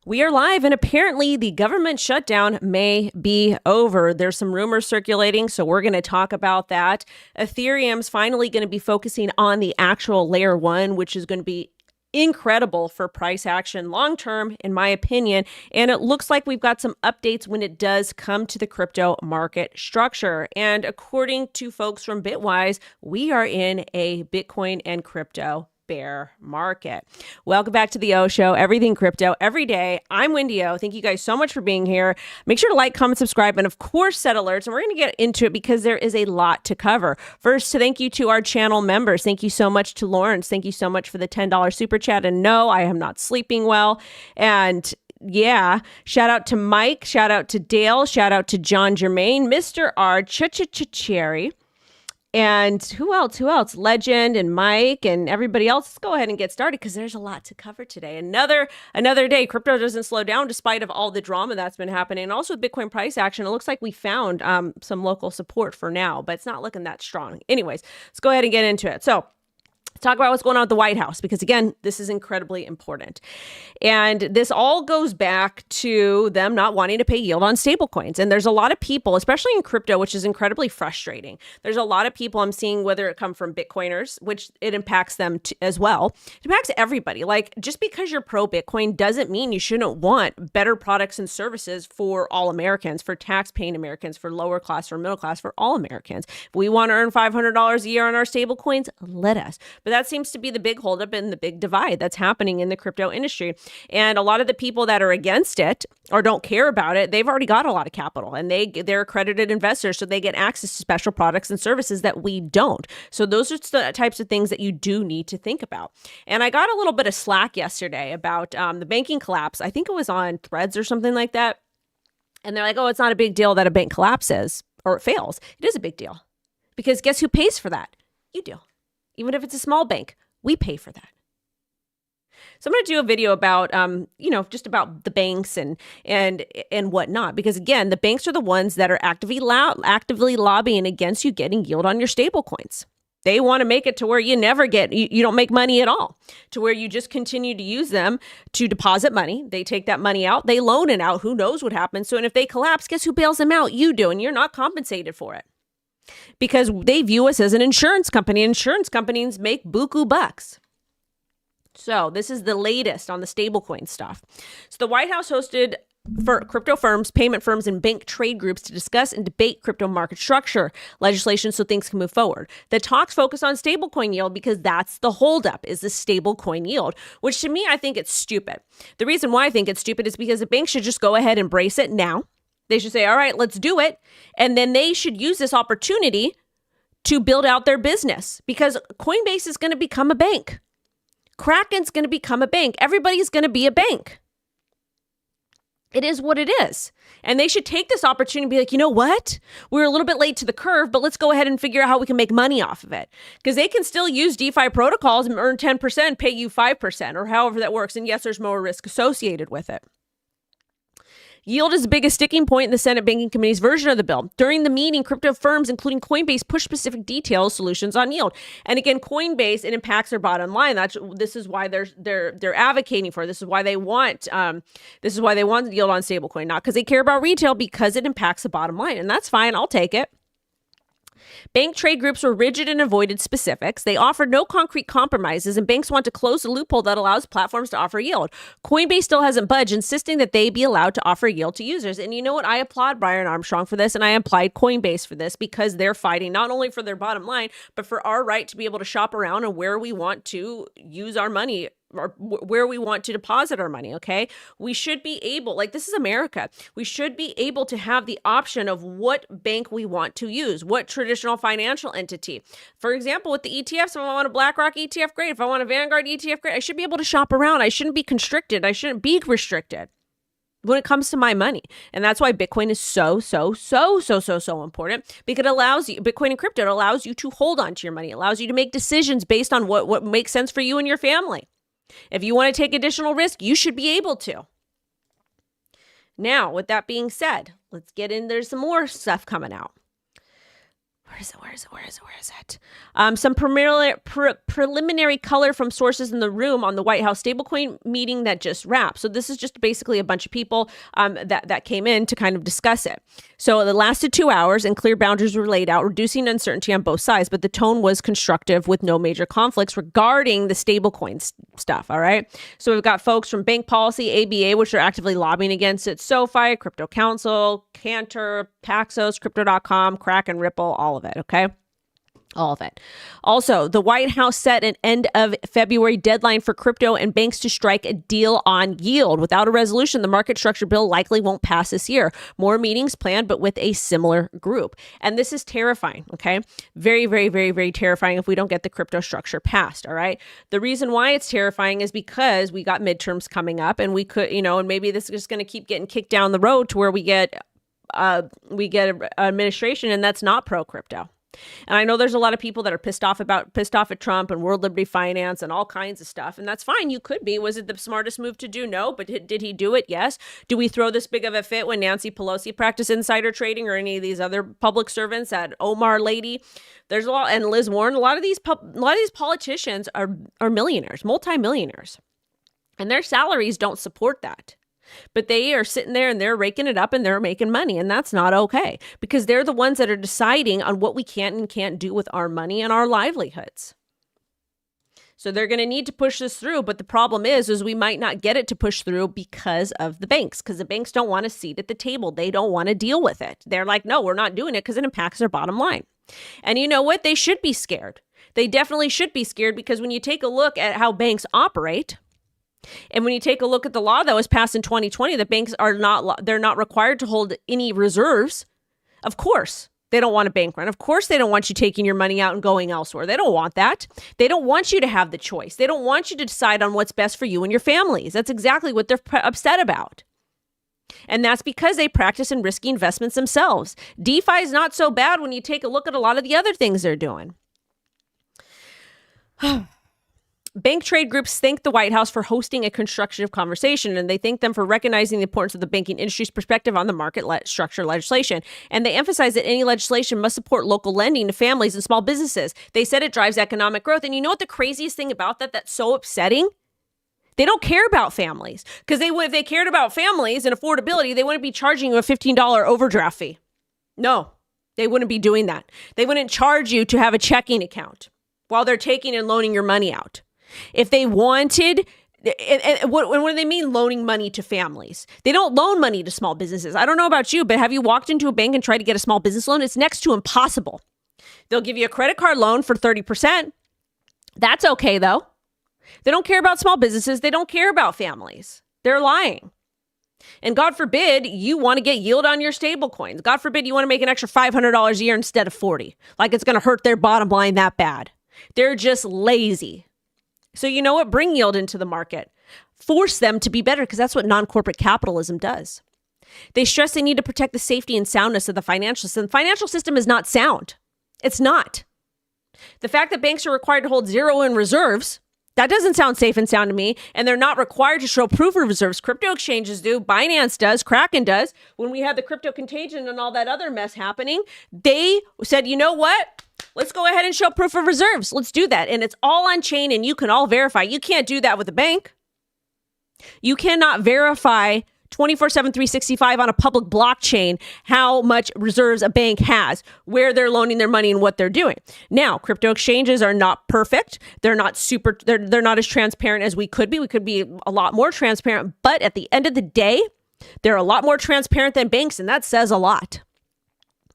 We are live, and apparently the government shutdown may be over. There's some rumors circulating, so we're going to talk about that. Ethereum's finally going to be focusing on the actual layer one, which is going to be incredible for price action long term, in my opinion. And it looks like we've got some updates when it does come to the crypto market structure. And according to folks from Bitwise, we are in a Bitcoin and crypto bear market. Welcome back to the O Show, everything crypto every day. I'm WendyO. Thank you guys so much for being here. Make sure to like, comment, subscribe, and of course, set alerts. And we're going to get into it because there is a lot to cover. First, thank you to our channel members. Thank you so much to Lawrence. Thank you so much for the $10 super chat. And no, I am not sleeping well. And yeah, shout out to Mike, shout out to Dale, shout out to John Germain, Mr. R, Cherry. And who else? Legend and Mike and everybody else. Let's go ahead and get started because there's a lot to cover today. Another day. Crypto doesn't slow down despite of all the drama that's been happening. And also Bitcoin price action. It looks like we found some local support for now, but it's not looking that strong. Anyways, let's go ahead and get into it. So let's talk about what's going on at the White House, because again, this is incredibly important. And this all goes back to them not wanting to pay yield on stablecoins. And there's a lot of people, especially in crypto, which is incredibly frustrating. There's a lot of people I'm seeing, whether it come from Bitcoiners, which it impacts them as well. It impacts everybody. Like, just because you're pro Bitcoin doesn't mean you shouldn't want better products and services for all Americans, for tax-paying Americans, for lower class, for middle class, for all Americans. If we want to earn $500 a year on our stablecoins, let us. But that seems to be the big holdup and the big divide that's happening in the crypto industry. And a lot of the people that are against it or don't care about it, they've already got a lot of capital and they're accredited investors, so they get access to special products and services that we don't. So those are the types of things that you do need to think about. And I got a little bit of slack yesterday about the banking collapse. I think it was on Threads or something like that. And they're like, oh, it's not a big deal that a bank collapses or it fails. It is a big deal, because guess who pays for that? You do. Even if it's a small bank, we pay for that. So I'm going to do a video about, just about the banks and whatnot, because again, the banks are the ones that are actively lobbying against you getting yield on your stable coins. They want to make it to where you never you don't make money at all, to where you just continue to use them to deposit money. They take that money out, they loan it out. Who knows what happens? So, and if they collapse, guess who bails them out? You do, and you're not compensated for it. Because they view us as an insurance company. Insurance companies make buku bucks. So this is the latest on the stablecoin stuff. So the White House hosted for crypto firms, payment firms, and bank trade groups to discuss and debate crypto market structure legislation so things can move forward. The talks focus on stablecoin yield because that's the holdup, is the stablecoin yield, which to me, I think it's stupid. The reason why I think it's stupid is because the bank should just go ahead and embrace it now. They should say, all right, let's do it. And then they should use this opportunity to build out their business, because Coinbase is going to become a bank. Kraken's going to become a bank. Everybody's going to be a bank. It is what it is. And they should take this opportunity and be like, you know what? We're a little bit late to the curve, but let's go ahead and figure out how we can make money off of it. Because they can still use DeFi protocols and earn 10%, pay you 5%, or however that works. And yes, there's more risk associated with it. Yield is the biggest sticking point in the Senate Banking Committee's version of the bill. During the meeting, crypto firms, including Coinbase, pushed specific details, solutions on yield. And again, Coinbase, it impacts their bottom line. This is why they're advocating for it. This is why they want yield on stablecoin, not because they care about retail, because it impacts the bottom line. And that's fine. I'll take it. Bank trade groups were rigid and avoided specifics. They offered no concrete compromises, and banks want to close the loophole that allows platforms to offer yield. Coinbase still hasn't budged, insisting that they be allowed to offer yield to users. And you know what? I applaud Brian Armstrong for this, and I applied Coinbase for this, because they're fighting not only for their bottom line, but for our right to be able to shop around and where we want to use our money, or where we want to deposit our money, okay? We should be able, like, this is America. We should be able to have the option of what bank we want to use, what traditional financial entity. For example, with the ETFs, if I want a BlackRock ETF, great. If I want a Vanguard ETF, great. I should be able to shop around. I shouldn't be constricted. I shouldn't be restricted when it comes to my money. And that's why Bitcoin is so important, because it allows you, Bitcoin and crypto, it allows you to hold on to your money. It allows you to make decisions based on what makes sense for you and your family. If you want to take additional risk, you should be able to. Now, with that being said, let's get in. There's some more stuff coming out. Where is it? Some preliminary color from sources in the room on the White House stablecoin meeting that just wrapped. So this is just basically a bunch of people that came in to kind of discuss it. So it lasted 2 hours and clear boundaries were laid out, reducing uncertainty on both sides. But the tone was constructive with no major conflicts regarding the stablecoin stuff. All right. So we've got folks from Bank Policy, ABA, which are actively lobbying against it, SoFi, Crypto Council, Cantor, Paxos, Crypto.com, Kraken, Ripple, all of it. Okay. All of it. Also, the White House set an end of February deadline for crypto and banks to strike a deal on yield. Without a resolution, the market structure bill likely won't pass this year. More meetings planned, but with a similar group. And this is terrifying, okay? Very, very, very, very terrifying if we don't get the crypto structure passed, all right? The reason why it's terrifying is because we got midterms coming up and we could, and maybe this is just going to keep getting kicked down the road to where we get an administration and that's not pro-crypto. And I know there's a lot of people that are pissed off at Trump and World Liberty Finance and all kinds of stuff. And that's fine. You could be. Was it the smartest move to do? No. But did he do it? Yes. Do we throw this big of a fit when Nancy Pelosi practiced insider trading or any of these other public servants, that Omar lady? There's a lot, and Liz Warren. A lot of these politicians are millionaires, multimillionaires, and their salaries don't support that. But they are sitting there and they're raking it up and they're making money. And that's not okay because they're the ones that are deciding on what we can and can't do with our money and our livelihoods. So they're going to need to push this through. But the problem is we might not get it to push through because of the banks, because the banks don't want a seat at the table. They don't want to deal with it. They're like, no, we're not doing it because it impacts their bottom line. And you know what? They should be scared. They definitely should be scared because when you take a look at how banks operate, and when you take a look at the law that was passed in 2020, the banks they're not required to hold any reserves. Of course, they don't want a bank run. Of course, they don't want you taking your money out and going elsewhere. They don't want that. They don't want you to have the choice. They don't want you to decide on what's best for you and your families. That's exactly what they're upset about. And that's because they practice in risky investments themselves. DeFi is not so bad when you take a look at a lot of the other things they're doing. Bank trade groups thank the White House for hosting a constructive conversation, and they thank them for recognizing the importance of the banking industry's perspective on the market structure legislation. And they emphasize that any legislation must support local lending to families and small businesses. They said it drives economic growth. And you know what the craziest thing about that's so upsetting? They don't care about families because if they cared about families and affordability, they wouldn't be charging you a $15 overdraft fee. No, they wouldn't be doing that. They wouldn't charge you to have a checking account while they're taking and loaning your money out. If they wanted, and what do they mean loaning money to families? They don't loan money to small businesses. I don't know about you, but have you walked into a bank and tried to get a small business loan? It's next to impossible. They'll give you a credit card loan for 30%. That's okay, though. They don't care about small businesses. They don't care about families. They're lying. And God forbid you want to get yield on your stable coins. God forbid you want to make an extra $500 a year instead of $40. Like it's going to hurt their bottom line that bad. They're just lazy. So you know what? Bring yield into the market. Force them to be better because that's what non-corporate capitalism does. They stress they need to protect the safety and soundness of the financial system. The financial system is not sound. It's not. The fact that banks are required to hold zero in reserves, that doesn't sound safe and sound to me. And they're not required to show proof of reserves. Crypto exchanges do. Binance does. Kraken does. When we had the crypto contagion and all that other mess happening, they said, you know what? Let's go ahead and show proof of reserves. Let's do that. And it's all on chain and you can all verify. You can't do that with a bank. You cannot verify 24/7, 365 on a public blockchain how much reserves a bank has, where they're loaning their money and what they're doing. Now, crypto exchanges are not perfect. They're not they're not as transparent as we could be. We could be a lot more transparent. But at the end of the day, they're a lot more transparent than banks. And that says a lot.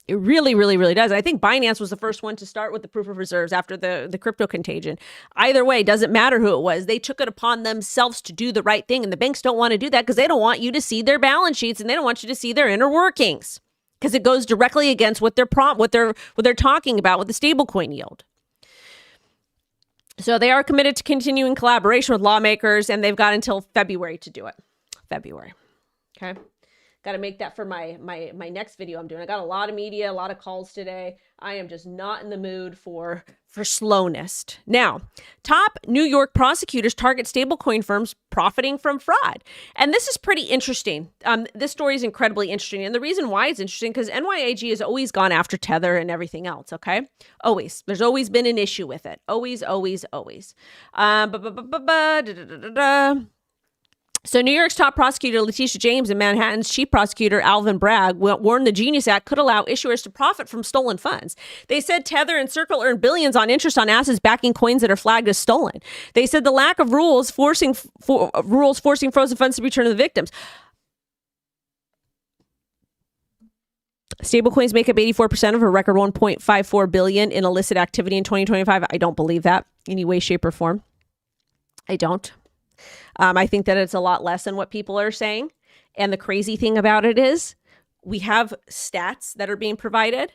It really, really, really does. I think Binance was the first one to start with the proof of reserves after the crypto contagion. Either way, doesn't matter who it was. They took it upon themselves to do the right thing. And the banks don't want to do that because they don't want you to see their balance sheets and they don't want you to see their inner workings because it goes directly against what they're talking about with the stablecoin yield. So they are committed to continuing collaboration with lawmakers and they've got until February to do it. February. Okay. Got to make that for my next video I'm doing. I got a lot of media, a lot of calls today. I am just not in the mood for slowness. Now, top New York prosecutors target stablecoin firms profiting from fraud. And this is pretty interesting. This story is incredibly interesting. And the reason why it's interesting, because NYAG has always gone after Tether and everything else, okay? Always. There's always been an issue with it. Always, always, always. So New York's top prosecutor, Letitia James, and Manhattan's chief prosecutor, Alvin Bragg, warned the Genius Act could allow issuers to profit from stolen funds. They said Tether and Circle earned billions on interest on assets backing coins that are flagged as stolen. They said the lack of rules forcing frozen funds to be returned to the victims. Stablecoins make up 84% of a record $1.54 billion in illicit activity in 2025. I don't believe that in any way, shape, or form. I don't. I think that it's a lot less than what people are saying. And the crazy thing about it is we have stats that are being provided.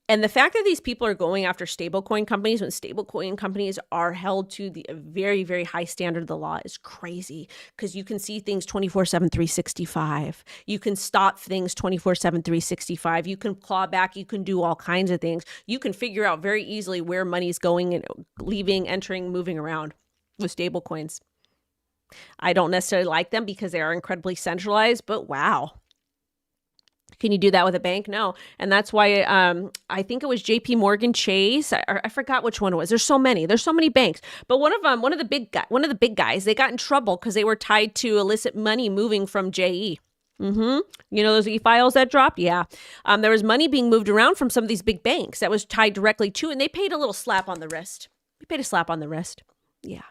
And the fact that these people are going after stablecoin companies when stablecoin companies are held to the very, very high standard of the law is crazy, because you can see things 24/7, 365. You can stop things 24/7, 365. You can claw back. You can do all kinds of things. You can figure out very easily where money's going and leaving, entering, moving around with stablecoins. I don't necessarily like them because they are incredibly centralized, but wow. Can you do that with a bank? No. And that's why I think it was JP Morgan Chase. I forgot which one it was. There's so many banks. But one of the big guys, they got in trouble because they were tied to illicit money moving from JE. You know those e-files that dropped? Yeah. There was money being moved around from some of these big banks that was tied directly to, and they paid a little slap on the wrist. We paid a slap on the wrist. Yeah.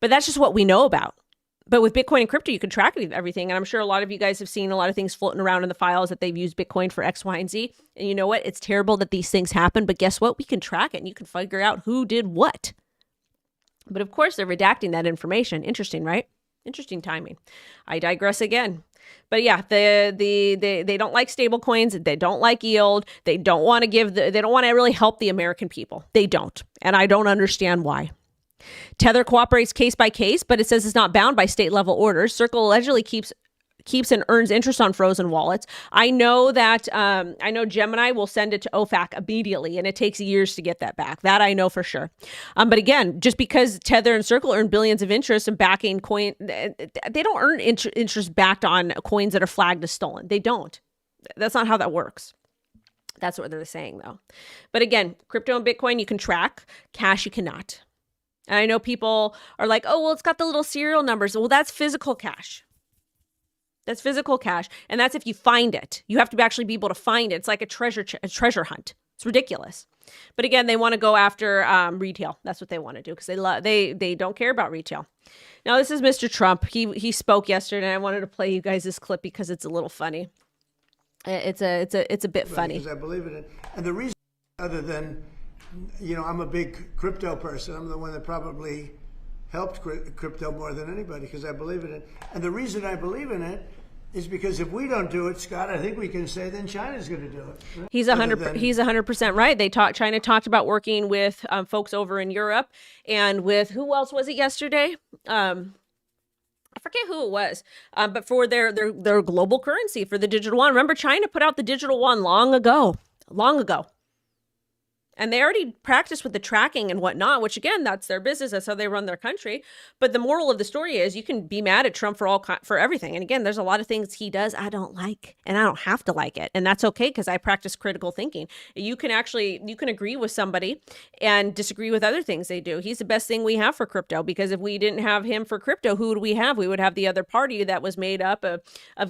But that's just what we know about. But with Bitcoin and crypto, you can track everything. And I'm sure a lot of you guys have seen a lot of things floating around in the files that they've used Bitcoin for X, Y, and Z. And you know what? It's terrible that these things happen. But guess what? We can track it and you can figure out who did what. But of course, they're redacting that information. Interesting, right? Interesting timing. I digress again. But yeah, they don't like stable coins. They don't like yield. They don't want to they don't want to really help the American people. They don't. And I don't understand why. Tether cooperates case by case, but it says it's not bound by state level orders. Circle allegedly keeps and earns interest on frozen wallets. I know that Gemini will send it to OFAC immediately, and it takes years to get that back. That I know for sure. But again, just because Tether and Circle earn billions of interest in backing coin, they don't earn interest backed on coins that are flagged as stolen. They don't. That's not how that works. That's what they're saying, though. But again, crypto and Bitcoin you can track. Cash you cannot. And I know people are like, oh, well, it's got the little serial numbers. Well, that's physical cash. That's physical cash. And that's if you find it. You have to actually be able to find it. It's like a treasure hunt. It's ridiculous. But again, they want to go after retail. That's what they want to do because they don't care about retail. Now, this is Mr. Trump. He spoke yesterday. And I wanted to play you guys this clip because it's a little funny. It's a bit funny. Because I believe in it. And the reason, other than, I'm a big crypto person. I'm the one that probably helped crypto more than anybody because I believe in it. And the reason I believe in it is because if we don't do it, Scott, I think we can say then China's going to do it. Right? He's 100% right. China talked about working with folks over in Europe and with, who else was it yesterday? I forget who it was, but for their global currency, for the digital yuan. Remember, China put out the digital yuan long ago. And they already practice with the tracking and whatnot, which again, that's their business. That's how they run their country. But the moral of the story is you can be mad at Trump for everything. And again, there's a lot of things he does I don't like, and I don't have to like it. And that's okay because I practice critical thinking. You can agree with somebody and disagree with other things they do. He's the best thing we have for crypto because if we didn't have him for crypto, who would we have? We would have the other party that was made up of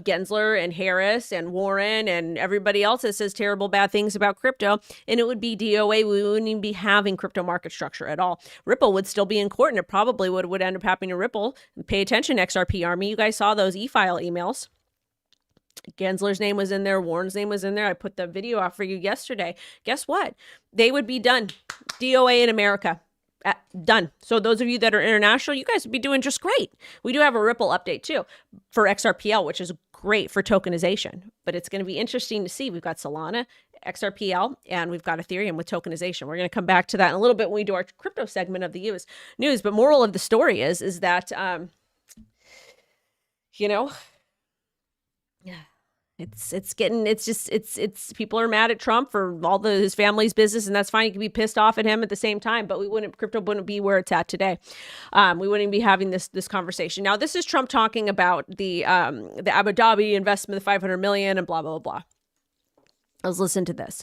Gensler and Harris and Warren and everybody else that says terrible, bad things about crypto. And it would be DOA. We wouldn't even be having crypto market structure at all. Ripple would still be in court, and it probably would end up happening to Ripple. Pay attention, XRP Army. You guys saw those e-file emails. Gensler's name was in there. Warren's name was in there. I put the video out for you yesterday. Guess what? They would be done. DOA in America. Done. So those of you that are international, you guys would be doing just great. We do have a Ripple update too for XRPL, which is great for tokenization, but it's going to be interesting to see. We've got Solana, XRPL, and we've got Ethereum with tokenization. We're going to come back to that in a little bit when we do our crypto segment of the news. But moral of the story is that, It's people are mad at Trump for all his family's business, and that's fine. You can be pissed off at him at the same time, but crypto wouldn't be where it's at today. We wouldn't be having this conversation. Now, this is Trump talking about the Abu Dhabi investment, the 500 million and blah, blah, blah. Let's listen to this.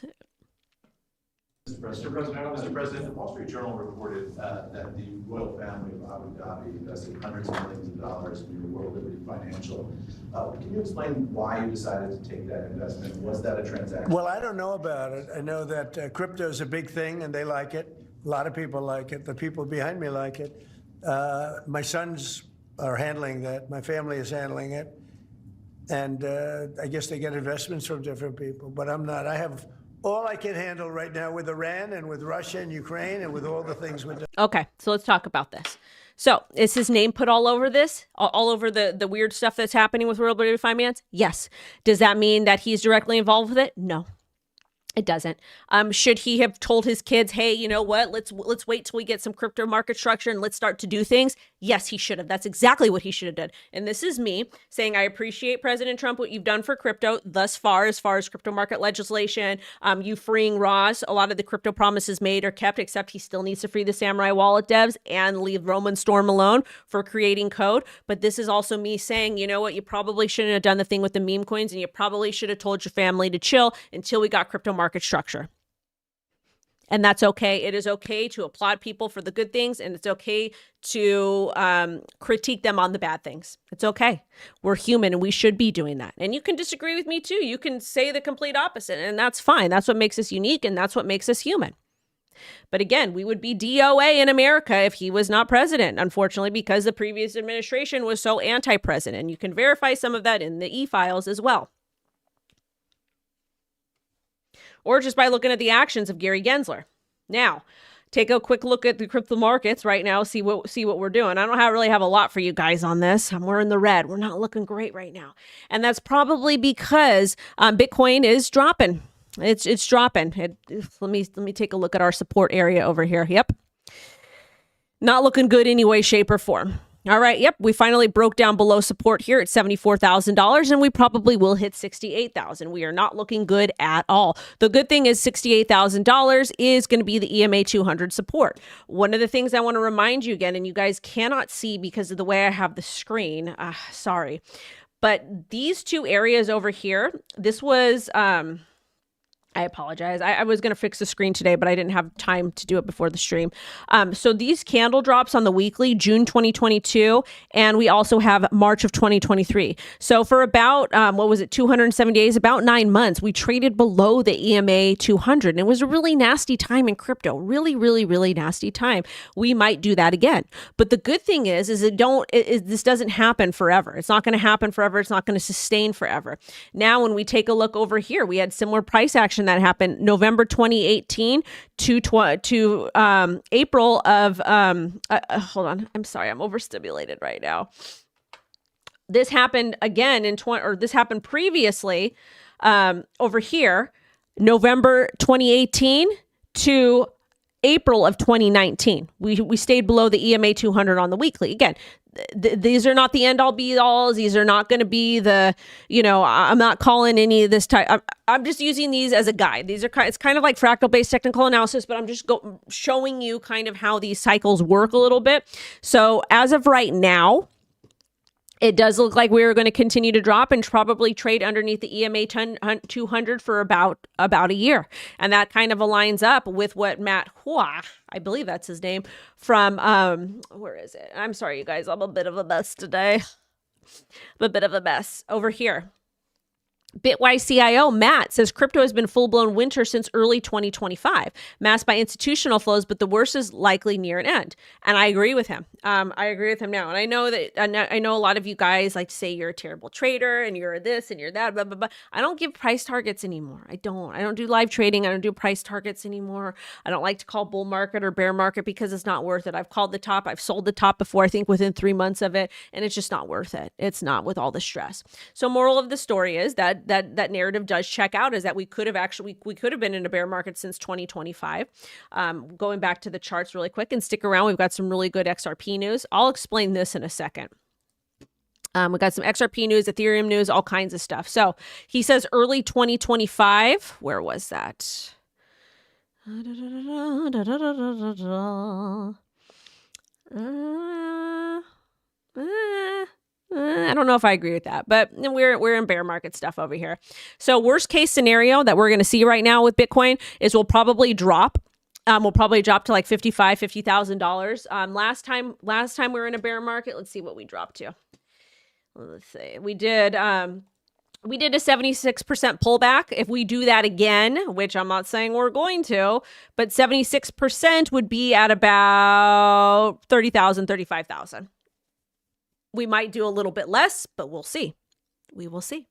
Mr. President, the Wall Street Journal reported that the royal family of Abu Dhabi invested hundreds of millions of dollars in your World Liberty Financial. Can you explain why you decided to take that investment? Was that a transaction? Well, I don't know about it. I know that crypto is a big thing and they like it. A lot of people like it. The people behind me like it. My sons are handling that. My family is handling it. And I guess they get investments from different people, but I'm not. I have all I can handle right now with Iran and with Russia and Ukraine and with all the things we're doing. Okay, so let's talk about this. So is his name put all over this, all over the weird stuff that's happening with World Liberty Finance? Yes. Does that mean that he's directly involved with it? No. It doesn't. Should he have told his kids, hey, you know what? Let's wait till we get some crypto market structure and let's start to do things? Yes, he should have. That's exactly what he should have done. And this is me saying I appreciate President Trump, what you've done for crypto thus far, as crypto market legislation, you freeing Ross. A lot of the crypto promises made are kept, except he still needs to free the Samurai Wallet devs and leave Roman Storm alone for creating code. But this is also me saying, you know what? You probably shouldn't have done the thing with the meme coins, and you probably should have told your family to chill until we got crypto market structure. And that's okay. It is okay to applaud people for the good things, and it's okay to critique them on the bad things. It's okay. We're human and we should be doing that. And you can disagree with me too. You can say the complete opposite, and that's fine. That's what makes us unique, and that's what makes us human. But again, we would be DOA in America if he was not president, unfortunately, because the previous administration was so anti-president. You can verify some of that in the e-files as well. Or just by looking at the actions of Gary Gensler. Now, take a quick look at the crypto markets right now, see what we're doing. I don't really have a lot for you guys on this. We're in the red. We're not looking great right now. And that's probably because Bitcoin is dropping. It's dropping. Let me take a look at our support area over here. Yep. Not looking good any way, shape, or form. All right. Yep. We finally broke down below support here at $74,000, and we probably will hit $68,000. We are not looking good at all. The good thing is $68,000 is going to be the EMA 200 support. One of the things I want to remind you again, and you guys cannot see because of the way I have the screen. Sorry. But these two areas over here, this was... I apologize. I was going to fix the screen today, but I didn't have time to do it before the stream. So these candle drops on the weekly, June 2022, and we also have March of 2023. So for about, 207 days, about 9 months, we traded below the EMA 200. And it was a really nasty time in crypto. Really, really, really nasty time. We might do that again. But the good thing is this doesn't happen forever. It's not going to happen forever. It's not going to sustain forever. Now, when we take a look over here, we had similar price action that happened November 2018 to April of hold on, I'm sorry, I'm overstimulated right now. This happened again this happened previously over here, November 2018 to April of 2019. We stayed below the EMA 200 on the weekly. Again, these are not the end all be alls. These are not going to be I'm not calling any of this type. I'm just using these as a guide. It's kind of like fractal based technical analysis, but I'm just showing you kind of how these cycles work a little bit. So as of right now, it does look like we're going to continue to drop and probably trade underneath the EMA 200 for about a year. And that kind of aligns up with what Matt Hougan, I believe that's his name, from, where is it? I'm sorry, you guys, I'm a bit of a mess today. I'm a bit of a mess over here. Bitwise CIO Matt says crypto has been full-blown winter since early 2025, masked by institutional flows, but the worst is likely near an end. And I agree with him. I agree with him now. And I know a lot of you guys like to say you're a terrible trader and you're this and you're that, blah, blah, blah. I don't give price targets anymore. I don't do live trading. I don't do price targets anymore. I don't like to call bull market or bear market because it's not worth it. I've called the top. I've sold the top before, I think within 3 months of it. And it's just not worth it. It's not with all the stress. So moral of the story is that narrative does check out, is that we could have been in a bear market since 2025. Going back to the charts really quick and stick around. We've got some really good XRP news. I'll explain this in a second. We got some XRP news, Ethereum news, all kinds of stuff. So he says early 2025. Where was that? I don't know if I agree with that, but we're in bear market stuff over here. So worst case scenario that we're going to see right now with Bitcoin is we'll probably drop. We'll probably drop to like $50,000. Last time we were in a bear market, let's see what we dropped to. Let's see. We did a 76% pullback. If we do that again, which I'm not saying we're going to, but 76% would be at about 30,000, 35,000. We might do a little bit less, but we'll see. We will see.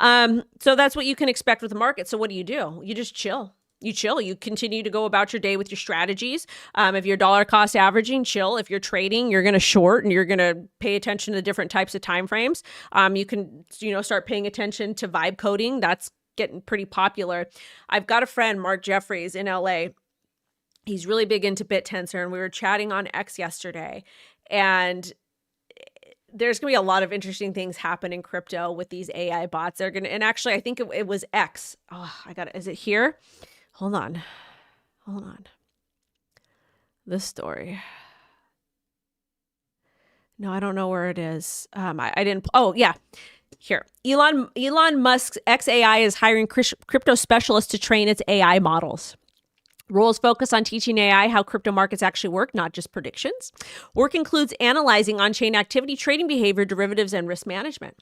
So that's what you can expect with the market. So what do? You just chill. You chill. You continue to go about your day with your strategies. If you're dollar cost averaging, chill. If you're trading, you're going to short and you're going to pay attention to different types of time frames. You can, start paying attention to vibe coding. That's getting pretty popular. I've got a friend, Mark Jeffries, in LA. He's really big into BitTensor, and we were chatting on X yesterday. And there's going to be a lot of interesting things happen in crypto with these AI bots. They're going to, and actually, I think it was X. Oh, I got it. Is it here? Hold on. This story. No, I don't know where it is. I didn't. Oh, yeah. Here. Elon Musk's XAI is hiring crypto specialists to train its AI models. Roles focus on teaching AI how crypto markets actually work, not just predictions. Work includes analyzing on-chain activity, trading behavior, derivatives, and risk management.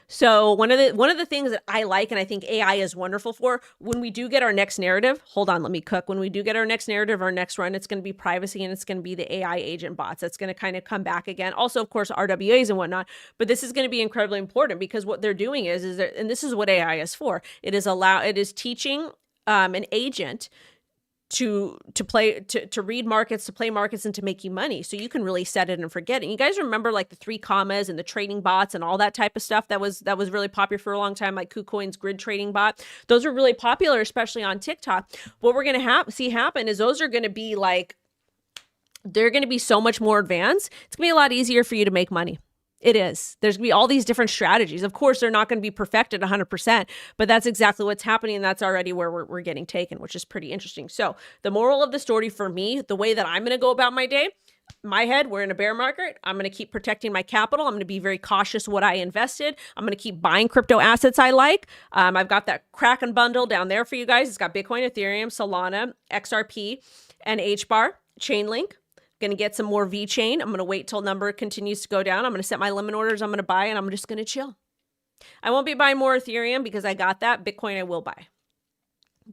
So one of the things that I like, and I think AI is wonderful for, when we do get our next narrative, hold on, let me cook. When we do get our next narrative, our next run, it's going to be privacy and it's going to be the AI agent bots. That's going to kind of come back again. Also, of course, RWAs and whatnot. But this is going to be incredibly important because what they're doing is and this is what AI is for. It is teaching an agent to read markets, to play markets, and to make you money. So you can really set it and forget it. And you guys remember like the 3 commas and the trading bots and all that type of stuff that was really popular for a long time, like KuCoin's grid trading bot. Those are really popular, especially on TikTok. What we're going to see happen is those are going to be like, they're going to be so much more advanced. It's going to be a lot easier for you to make money. It is. There's going to be all these different strategies. Of course, they're not going to be perfected 100%, but that's exactly what's happening. And that's already where we're getting taken, which is pretty interesting. So the moral of the story for me, the way that I'm going to go about my day, my head, we're in a bear market. I'm going to keep protecting my capital. I'm going to be very cautious what I invested. I'm going to keep buying crypto assets I like. I've got that Kraken bundle down there for you guys. It's got Bitcoin, Ethereum, Solana, XRP, and HBAR, Chainlink. Going to get some more VeChain. I'm going to wait till number continues to go down. I'm going to set my limit orders. I'm going to buy, and I'm just going to chill. I won't be buying more Ethereum because I got that. Bitcoin I will buy.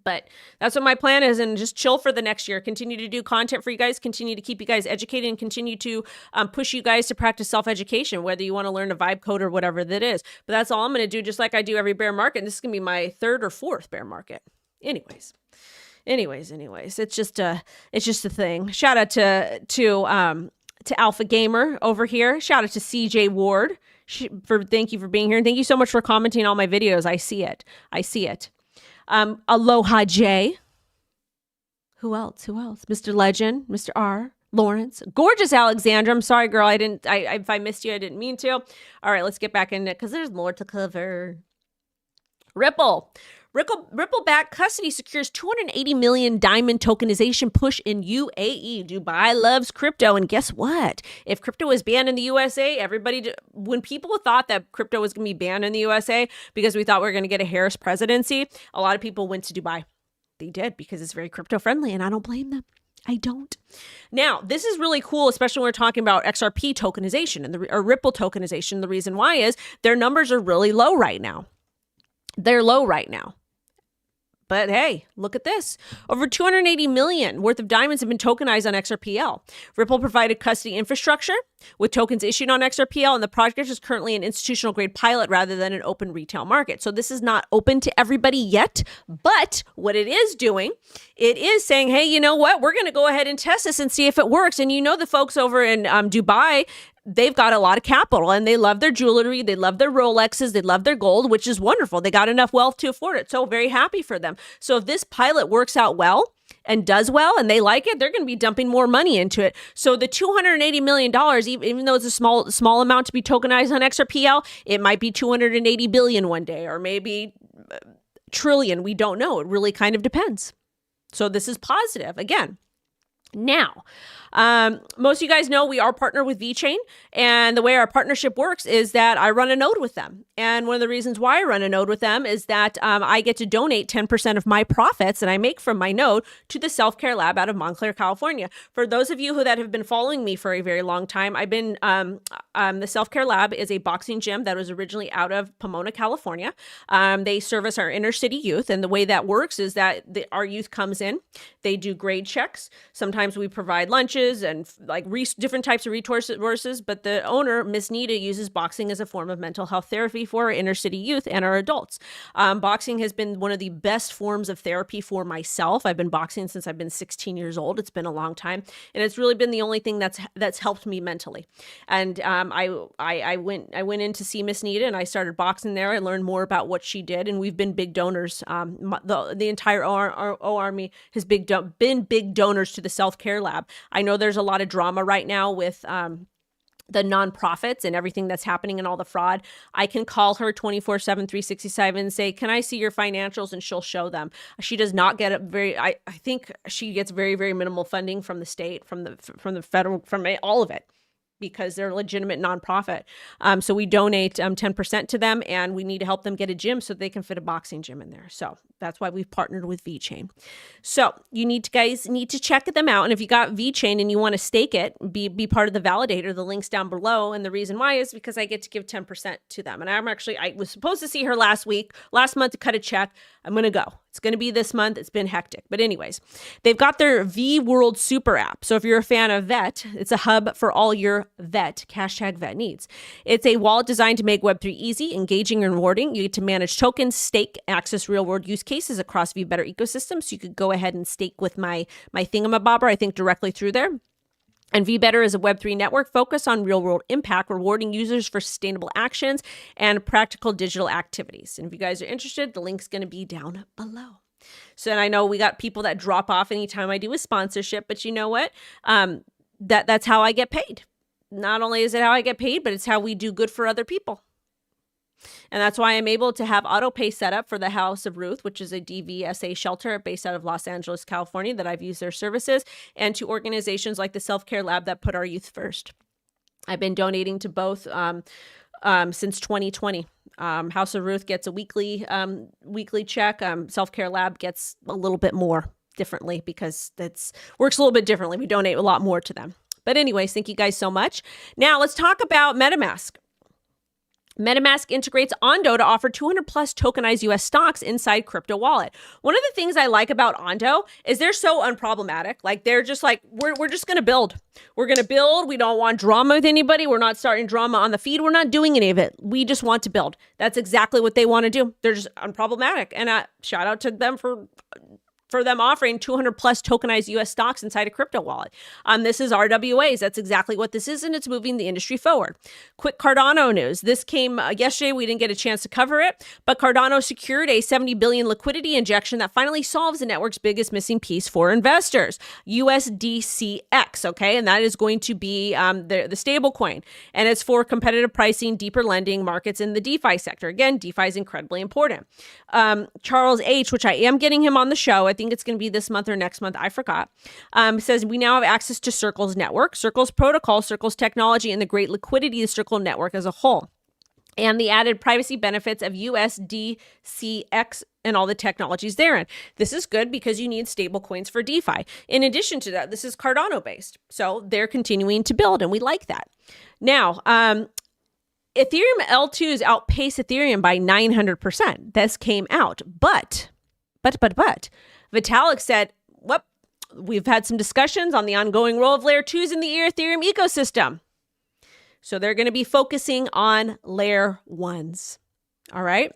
But that's what my plan is, and just chill for the next year. Continue to do content for you guys. Continue to keep you guys educated and continue to push you guys to practice self-education, whether you want to learn a vibe code or whatever that is. But that's all I'm going to do, just like I do every bear market. And this is going to be my 3rd or 4th bear market. Anyways, it's just a thing. Shout out to Alpha Gamer over here. Shout out to CJ Ward thank you for being here. And thank you so much for commenting on all my videos. I see it. Aloha J. Who else? Mr. Legend, Mr. R. Lawrence, gorgeous Alexandra. I'm sorry, girl. If I missed you, I didn't mean to. All right, let's get back in it because there's more to cover. Ripple-backed custody secures 280 million diamond tokenization push in UAE. Dubai loves crypto. And guess what? If crypto is banned in the USA, when people thought that crypto was going to be banned in the USA because we thought we were going to get a Harris presidency, a lot of people went to Dubai. They did because it's very crypto friendly, and I don't blame them. I don't. Now, this is really cool, especially when we're talking about XRP tokenization or Ripple tokenization. The reason why is their numbers are really low right now. They're low right now. But hey, look at this. Over 280 million worth of diamonds have been tokenized on XRPL. Ripple provided custody infrastructure with tokens issued on XRPL, and the project is currently an institutional grade pilot rather than an open retail market. So this is not open to everybody yet, but what it is doing, it is saying, hey, you know what? We're going to go ahead and test this and see if it works. And you know the folks over in Dubai, they've got a lot of capital and they love their jewelry. They love their Rolexes. They love their gold, which is wonderful. They got enough wealth to afford it. So very happy for them. So if this pilot works out well and does well and they like it, they're going to be dumping more money into it. So the $280 million, even though it's a small amount to be tokenized on XRPL, it might be 280 billion one day, or maybe trillion. We don't know. It really kind of depends. So this is positive. Again, now, most of you guys know we are partnered with VeChain, and the way our partnership works is that I run a node with them. And one of the reasons why I run a node with them is that I get to donate 10% of my profits that I make from my node to the self-care lab out of Montclair, California. For those of you that have been following me for a very long time, I've been the self-care lab is a boxing gym that was originally out of Pomona, California. They service our inner city youth, and the way that works is that our youth comes in, they do grade checks. Sometimes we provide lunches and like different types of resources, but the owner, Miss Nita, uses boxing as a form of mental health therapy for our inner city youth and our adults. Boxing has been one of the best forms of therapy for myself. I've been boxing since I've been 16 years old. It's been a long time, and it's really been the only thing that's helped me mentally. And I went in to see Miss Nita, and I started boxing there. I learned more about what she did, and we've been big donors. The entire O Army has been big donors to the self-care lab. I know there's a lot of drama right now with the nonprofits and everything that's happening and all the fraud. I can call her 24/7, 365 and say, can I see your financials? And she'll show them. She does not get I think she gets very, very minimal funding from the state, from the federal, from all of it, because they're a legitimate nonprofit. So we donate 10% to them, and we need to help them get a gym so they can fit a boxing gym in there. So that's why we've partnered with VeChain. So you guys need to check them out. And if you got VeChain and you want to stake it, be part of the validator, the link's down below. And the reason why is because I get to give 10% to them. And I was supposed to see her last month to cut a check. I'm going to go. It's going to be this month. It's been hectic. But anyways, they've got their V World Super app. So if you're a fan of VET, it's a hub for all your VET, #VET needs. It's a wallet designed to make Web3 easy, engaging, and rewarding. You get to manage tokens, stake, access real-world use cases across VBetter ecosystem. So you could go ahead and stake with my thingamabobber, I think, directly through there. And VBetter is a Web3 network focused on real-world impact, rewarding users for sustainable actions and practical digital activities. And if you guys are interested, the link's going to be down below. So, and I know we got people that drop off anytime I do a sponsorship, but you know what? That's how I get paid. Not only is it how I get paid, but it's how we do good for other people. And that's why I'm able to have autopay set up for the House of Ruth, which is a DVSA shelter based out of Los Angeles, California, that I've used their services, and to organizations like the Self-Care Lab that put our youth first. I've been donating to both since 2020. House of Ruth gets a weekly check. Self-Care Lab gets a little bit more differently because it works a little bit differently. We donate a lot more to them. But anyways, thank you guys so much. Now let's talk about Metamask. Metamask integrates Ondo to offer 200 plus tokenized US stocks inside crypto wallet. One of the things I like about Ondo is they're so unproblematic. Like they're just like, we're just going to build. We're going to build. We don't want drama with anybody. We're not starting drama on the feed. We're not doing any of it. We just want to build. That's exactly what they want to do. They're just unproblematic. And shout out to them for them offering 200 plus tokenized US stocks inside a crypto wallet. This is RWAs. That's exactly what this is, and it's moving the industry forward. Quick Cardano news. This came yesterday. We didn't get a chance to cover it, but Cardano secured a 70 billion liquidity injection that finally solves the network's biggest missing piece for investors, USDCX, okay? And that is going to be the stablecoin, and it's for competitive pricing, deeper lending markets in the DeFi sector. Again, DeFi is incredibly important. Charles H., which I am getting him on the show, I think it's going to be this month or next month, I forgot, says we now have access to Circle's network, Circle's protocol, Circle's technology, and the great liquidity of Circle network as a whole, and the added privacy benefits of USDCX and all the technologies therein. This is good because you need stable coins for DeFi. In addition to that, this is Cardano based. So they're continuing to build, and we like that. Now, Ethereum L2s outpace Ethereum by 900%. This came out, but Vitalik said, well, we've had some discussions on the ongoing role of layer 2s in the Ethereum ecosystem. So they're going to be focusing on layer 1s. All right.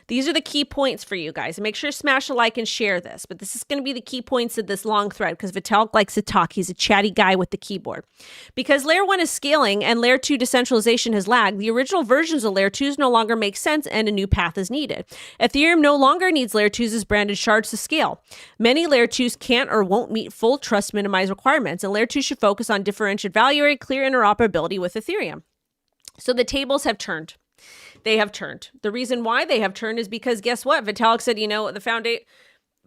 These are the key points for you guys. Make sure to smash a like and share this. But this is going to be the key points of this long thread because Vitalik likes to talk. He's a chatty guy with the keyboard. Because layer 1 is scaling and layer 2 decentralization has lagged, the original versions of layer 2s no longer make sense and a new path is needed. Ethereum no longer needs layer 2s as branded shards to scale. Many layer 2s can't or won't meet full trust minimized requirements, and layer 2 should focus on differentiated value rate, clear interoperability with Ethereum. So the tables have turned. They have turned. The reason why they have turned is because guess what? Vitalik said, the foundation.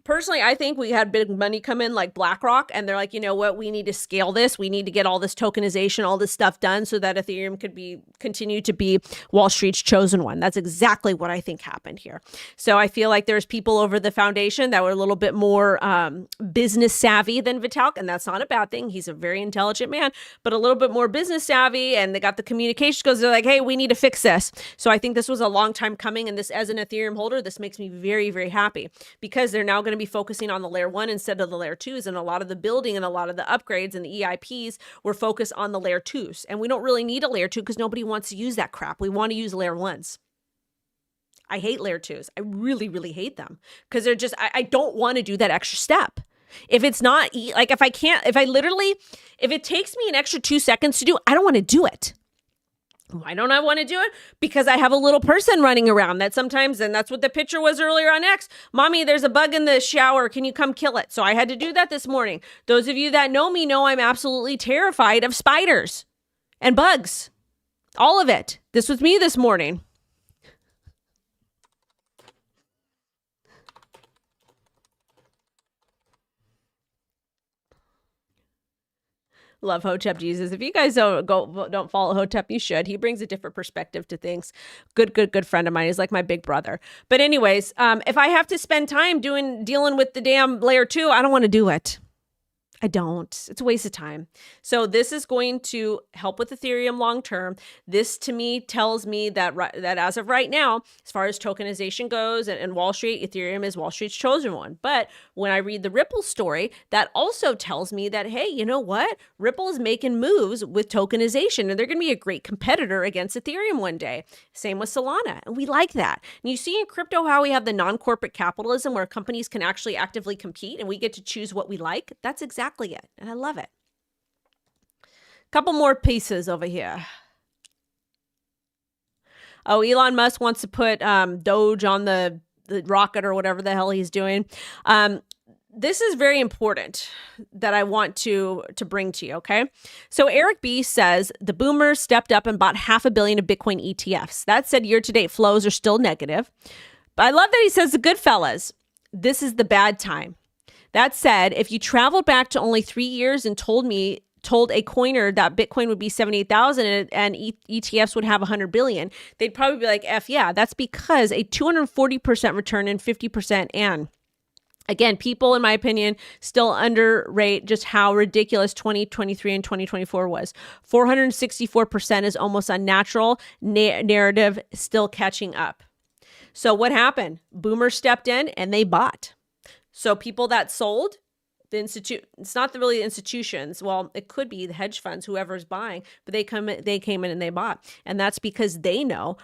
Personally, I think we had big money come in like BlackRock, and they're like, you know what? We need to scale this. We need to get all this tokenization, all this stuff done so that Ethereum could continue to be Wall Street's chosen one. That's exactly what I think happened here. So I feel like there's people over the foundation that were a little bit more business savvy than Vitalik, and that's not a bad thing. He's a very intelligent man, but a little bit more business savvy, and they got the communication skills. They're like, hey, we need to fix this. So I think this was a long time coming, and this, as an Ethereum holder, this makes me very, very happy because they're now going to be focusing on the layer 1 instead of the layer 2s, and a lot of the building and a lot of the upgrades and the EIPs were focused on the layer 2s, and we don't really need a layer 2 because nobody wants to use that crap. We want to use layer 1s. I hate layer 2s. I really, really hate them because they're just, I don't want to do that extra step. If it's not like, if it takes me an extra 2 seconds to do, I don't want to do it. Why don't I want to do it? Because I have a little person running around that sometimes, and that's what the picture was earlier on X. Mommy, there's a bug in the shower. Can you come kill it? So I had to do that this morning. Those of you that know me know I'm absolutely terrified of spiders and bugs. All of it. This was me this morning. Love Hotep Jesus. If you guys don't follow Hotep, you should. He brings a different perspective to things. Good friend of mine. He's like my big brother. But anyways, if I have to spend time dealing with the damn layer 2, I don't want to do it. I don't. It's a waste of time. So this is going to help with Ethereum long term. This to me tells me that as of right now, as far as tokenization goes and Wall Street, Ethereum is Wall Street's chosen one. But when I read the Ripple story, that also tells me that, hey, you know what? Ripple is making moves with tokenization, and they're going to be a great competitor against Ethereum one day. Same with Solana. And we like that. And you see in crypto how we have the non-corporate capitalism where companies can actually actively compete and we get to choose what we like. That's exactly it. And I love it. Couple more pieces over here. Oh, Elon Musk wants to put Doge on the rocket or whatever the hell he's doing. This is very important that I want to bring to you, okay? So Eric B says the boomers stepped up and bought $500 million of Bitcoin ETFs. That said, year-to-date flows are still negative. But I love that he says the good fellas, this is the bad time. That said, if you traveled back to only 3 years and told a coiner that Bitcoin would be 78,000 and ETFs would have 100 billion, they'd probably be like, F yeah, that's because a 240% return and 50% and. Again, people, in my opinion, still underrate just how ridiculous 2023 and 2024 was. 464% is almost unnatural. Narrative still catching up. So what happened? Boomers stepped in and they bought. So people that sold, it's not really the institutions. Well, it could be the hedge funds, whoever's buying, but they came in and they bought. And that's because they know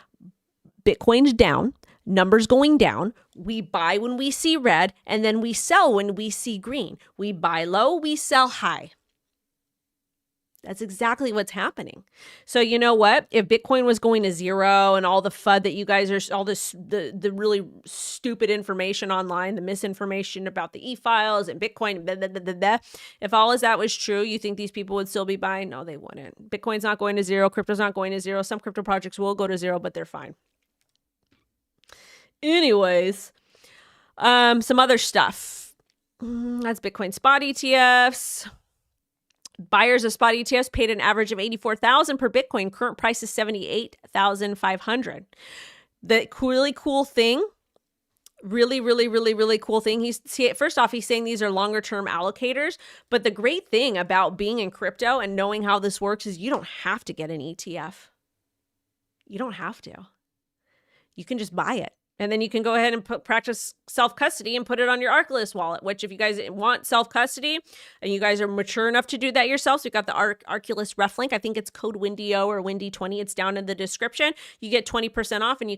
Bitcoin's down, numbers going down. We buy when we see red, and then we sell when we see green. We buy low, we sell high. That's exactly what's happening. So you know what? If Bitcoin was going to zero and all the FUD that you guys are, all this, the really stupid information online, the misinformation about the e-files and Bitcoin, blah, blah, blah, blah, blah, if all of that was true, you think these people would still be buying? No, they wouldn't. Bitcoin's not going to zero. Crypto's not going to zero. Some crypto projects will go to zero, but they're fine. Anyways, some other stuff. That's Bitcoin spot ETFs. Buyers of spot ETFs paid an average of $84,000 per Bitcoin. Current price is $78,500. The really cool thing, really cool thing. First off, he's saying these are longer term allocators. But the great thing about being in crypto and knowing how this works is you don't have to get an ETF. You don't have to. You can just buy it And then you can go ahead and practice self-custody and put it on your Arculus wallet, which if you guys want self-custody and you guys are mature enough to do that yourselves, we've got the Arculus ref link. I think it's code WendyO or Wendy20. It's down in the description. You get 20% off and you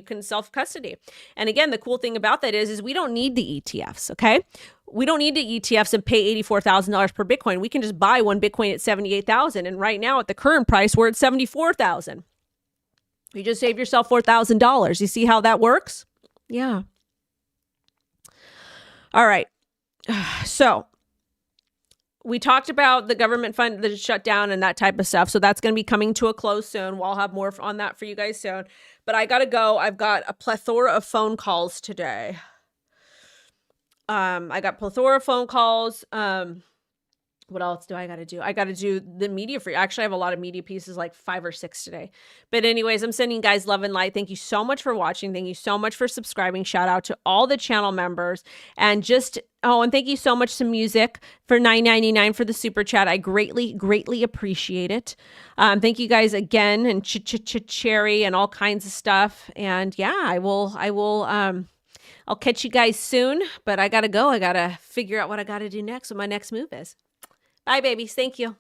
can self-custody. And again, the cool thing about that is we don't need the ETFs, okay? We don't need the ETFs and pay $84,000 per Bitcoin. We can just buy one Bitcoin at $78,000. And right now at the current price, we're at $74,000. You just save yourself $4,000. You see how that works? Yeah. All right. So we talked about the government fund, the shutdown and that type of stuff. So that's going to be coming to a close soon. We'll have more on that for you guys soon. But I got to go. I've got a plethora of phone calls today. I got plethora of phone calls. What else do I got to do? I got to do the media free. Actually, I have a lot of media pieces, like 5 or 6 today. But anyways, I'm sending you guys love and light. Thank you so much for watching. Thank you so much for subscribing. Shout out to all the channel members. And and thank you so much to Music for $9.99 for the super chat. I greatly, greatly appreciate it. Thank you guys again, and Cherry and all kinds of stuff. And yeah, I'll catch you guys soon, but I got to go. I got to figure out what I got to do next, what my next move is. Bye, babies. Thank you.